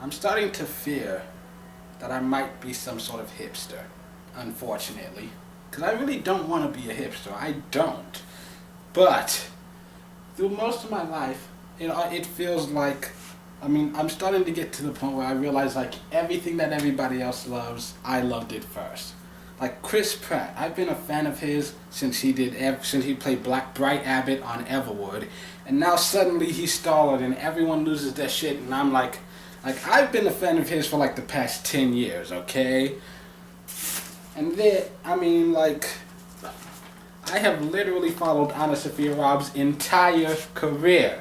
I'm starting to fear that I might be some sort of hipster, unfortunately. Because I really don't want to be a hipster. I don't. But through most of my life, it feels like, I'm starting to get to the point where I realize like everything that everybody else loves, I loved it first. Like Chris Pratt, I've been a fan of his since he played Bright Abbott on Everwood, and now suddenly he's starred and everyone loses their shit, and I'm like I've been a fan of his for like the past 10 years, okay? And then, I have literally followed Anna Sophia Robb's entire career.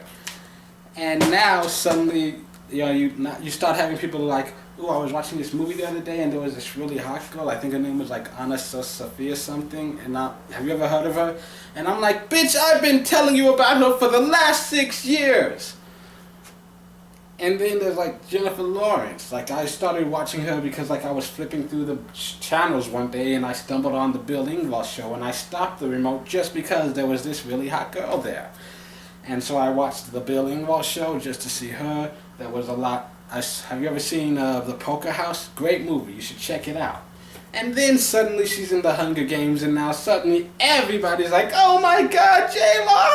And now suddenly, you start having people like, ooh, I was watching this movie the other day and there was this really hot girl. I think her name was like Anna Sophia something. And have you ever heard of her? And I'm like, bitch, I've been telling you about her for the last 6 years. And then there's like Jennifer Lawrence. Like I started watching her because like I was flipping through the channels one day and I stumbled on the Bill Engvall show and I stopped the remote just because there was this really hot girl there. And so I watched the Bill Engvall show just to see her. There was a lot. Have you ever seen The Poker House? Great movie. You should check it out. And then suddenly she's in the Hunger Games and now suddenly everybody's like, oh my God, J-Lo!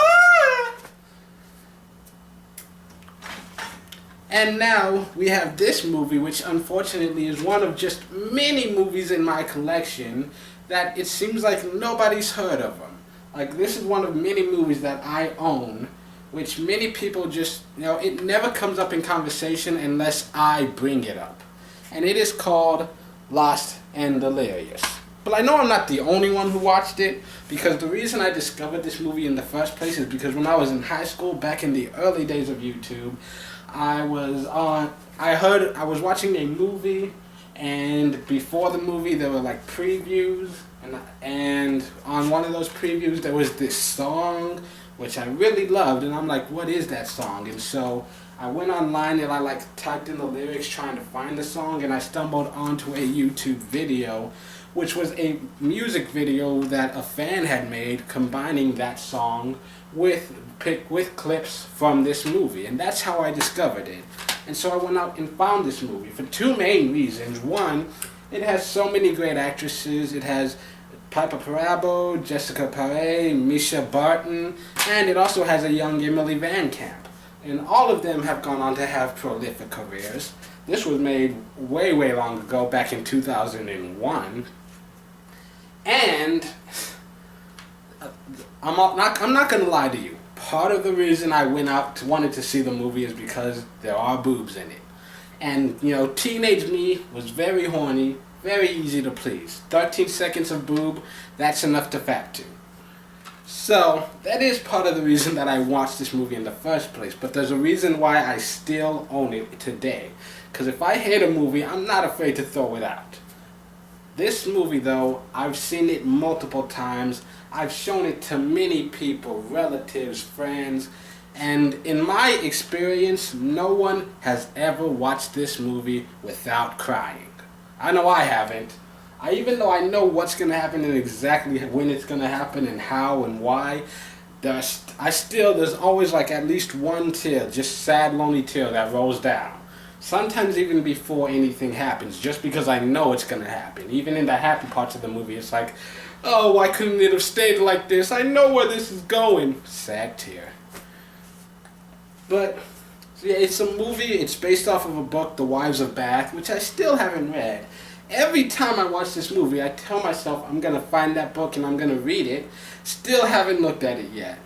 And now we have this movie, which unfortunately is one of just many movies in my collection that it seems like nobody's heard of them. Like this is one of many movies that I own, which many people just, it never comes up in conversation unless I bring it up. And it is called Lost and Delirious. But I know I'm not the only one who watched it, because the reason I discovered this movie in the first place is because when I was in high school, back in the early days of YouTube, I was watching a movie, and before the movie there were like previews, and on one of those previews there was this song which I really loved, and I'm like, what is that song? And so I went online and I like typed in the lyrics trying to find the song, and I stumbled onto a YouTube video which was a music video that a fan had made combining that song with clips from this movie, and that's how I discovered it. And so I went out and found this movie for two main reasons. One, it has so many great actresses. It has Piper Perabo, Jessica Paré, Misha Barton, and it also has a young Emily Van Camp. And all of them have gone on to have prolific careers. This was made way, way long ago, back in 2001. And I'm not going to lie to you. Part of the reason I wanted to see the movie is because there are boobs in it. And, teenage me was very horny, very easy to please. 13 seconds of boob, that's enough to fap to. So, that is part of the reason that I watched this movie in the first place. But there's a reason why I still own it today. Because if I hate a movie, I'm not afraid to throw it out. This movie, though, I've seen it multiple times. I've shown it to many people, relatives, friends, and in my experience, no one has ever watched this movie without crying. I know I haven't. Even though I know what's going to happen and exactly when it's going to happen and how and why, there's always like at least one tear, just sad, lonely tear that rolls down. Sometimes even before anything happens, just because I know it's going to happen. Even in the happy parts of the movie, it's like, oh, why couldn't it have stayed like this? I know where this is going. Sad tear. But, yeah, it's a movie. It's based off of a book, The Wives of Bath, which I still haven't read. Every time I watch this movie, I tell myself I'm going to find that book and I'm going to read it. Still haven't looked at it yet.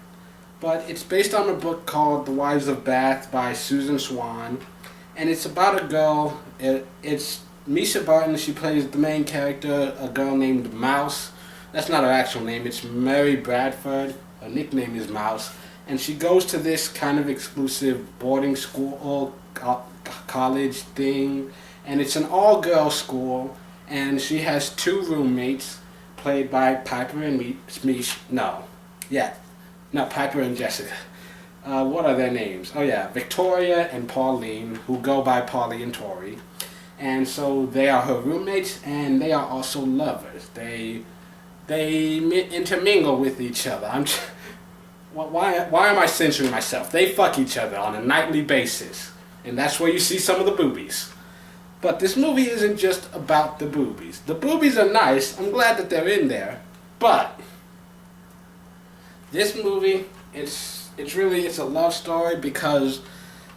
But it's based on a book called The Wives of Bath by Susan Swan. And it's about a girl. It's Misha Barton. She plays the main character, a girl named Mouse. That's not her actual name. It's Mary Bradford. Her nickname is Mouse. And she goes to this kind of exclusive boarding school, college thing. And it's an all-girls school. And she has two roommates, played by Piper and Piper and Jessica. What are their names? Oh yeah, Victoria and Pauline, who go by Polly and Tori. And so they are her roommates, and they are also lovers. They intermingle with each other. Why am I censoring myself? They fuck each other on a nightly basis. and that's where you see some of the boobies. But this movie isn't just about the boobies. The boobies are nice. I'm glad that they're in there. But this movie, it's a love story because,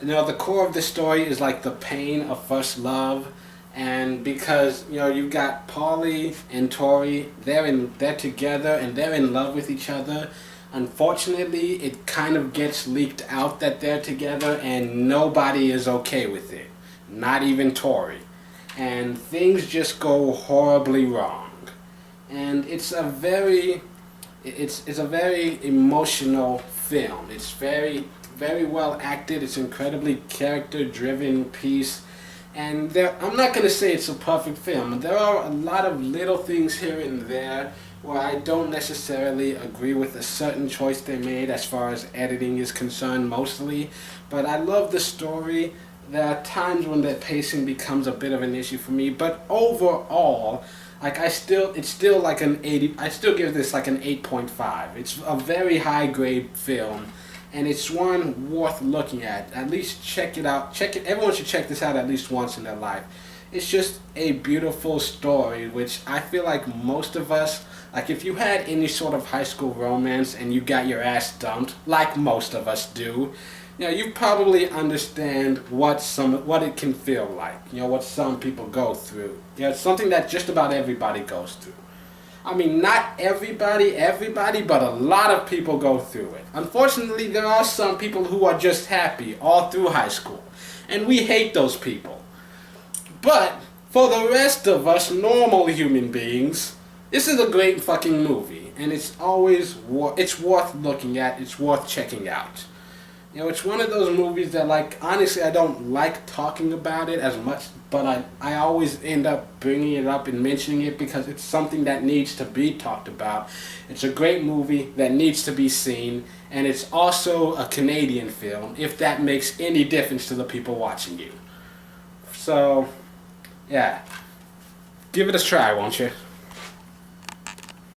you know, the core of the story is like the pain of first love, and because, you know, you've got Paulie and Tori, they're together and they're in love with each other. Unfortunately, it kind of gets leaked out that they're together, and nobody is okay with it. Not even Tori. And things just go horribly wrong. And it's a very emotional film. It's very well acted. It's incredibly character driven piece. And I'm not going to say it's a perfect film. There are a lot of little things here and there where I don't necessarily agree with a certain choice they made as far as editing is concerned mostly. But I love the story. There are times when the pacing becomes a bit of an issue for me. But overall, like it's still like an 80. I still give this like an 8.5. It's a very high grade film, and it's one worth looking at. At least check it out. Everyone should check this out at least once in their life. It's just a beautiful story, which I feel like most of us, like if you had any sort of high school romance and you got your ass dumped, like most of us do, you know, you probably understand what it can feel like. You know, what some people go through. You know, it's something that just about everybody goes through. I mean, not everybody, but a lot of people go through it. Unfortunately, there are some people who are just happy all through high school, and we hate those people. But for the rest of us normal human beings, this is a great fucking movie, and it's worth looking at. It's worth checking out. You know, it's one of those movies that, like, honestly, I don't like talking about it as much, but I always end up bringing it up and mentioning it because it's something that needs to be talked about. It's a great movie that needs to be seen, and it's also a Canadian film, if that makes any difference to the people watching you. So, yeah. Give it a try, won't you?